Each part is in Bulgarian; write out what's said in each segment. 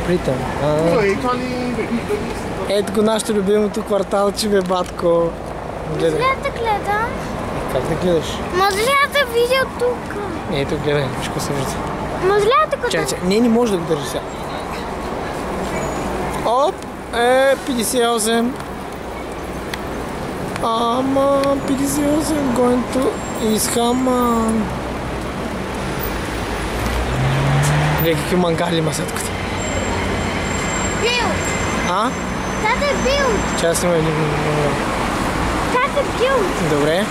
Бритън. Ето го нашето любимото кварталче, бе, батко. Може ли да гледам? Как да гледаш? Може ли да видя тук? Ето, гледай, виж какво се вижда. Може ли да го Чакай, не може да го държи сега. Оп, 58. Ама, 58, going to Исхаман. Гледай какви мангали има сетката. Бил! А? Тате бил! Чай снимай един. Тате бил! Добре.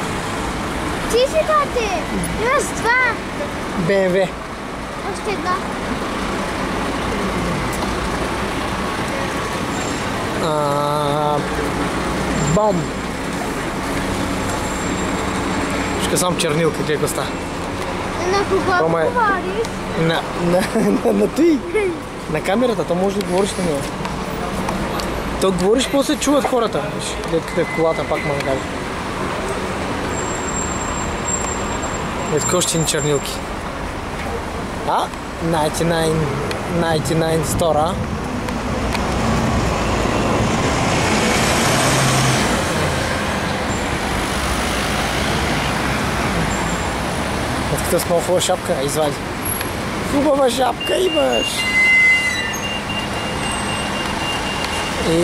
Ти си тате! Имаш два! БМВ. Още една. Бом. Ще сам чернилка, гледай какво става. На кого Рома е- говориш? На ти. На камерата, то може да говориш на нея. То говориш, после чуват хората. Гледайте в колата пак мангали. Ето още ни чернилки. 99 стора. Ето като с много хубава шапка, извади. Хубава шапка имаш! И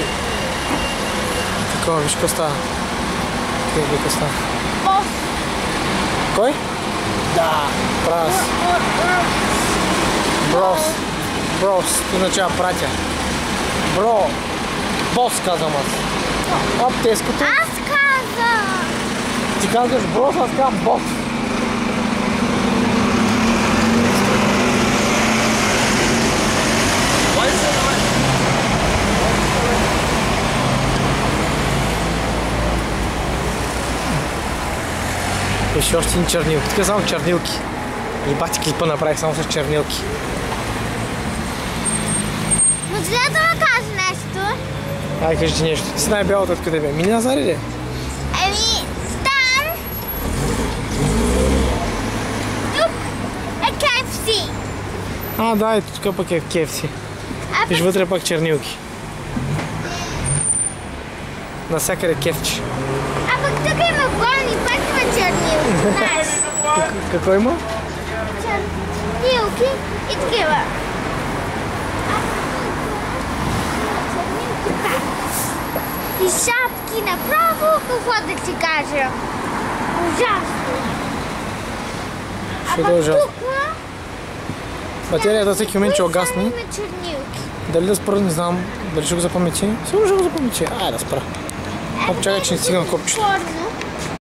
такова, виж какво става. Какво става? Бос! Кой? Да, прав. Брос, означава братя. Бро, бос казвам аз. Оп, теското. Аз казах! Ти казваш брос, аз казвам бос. Виж още един чернилки. Тук само чернилки. И бати клипа направих само с чернилки. Може ли да ме кажа нещо? Ай, кажи ти нещо. Ти си най-бялата откъде бе. Мини Назари ли? Там. Тук е KFC. Да, ето тук пък е KFC. Виж вътре пак чернилки. Насякъде кефче. А пък тук има болни, пак има чернилки. Знаеш? Какво има? Чернилки и такива. И шапки направо, какво да ти кажа? Ужасно. Ще А да е пък ужасно. тук... Батерията всеки момент ще огасне. Има чернилки. Дали да спра, не знам. Дали ще го запамети? Сигурно ще го запамети. Айде да спра. Чакай, че не стигам копчето. Порно.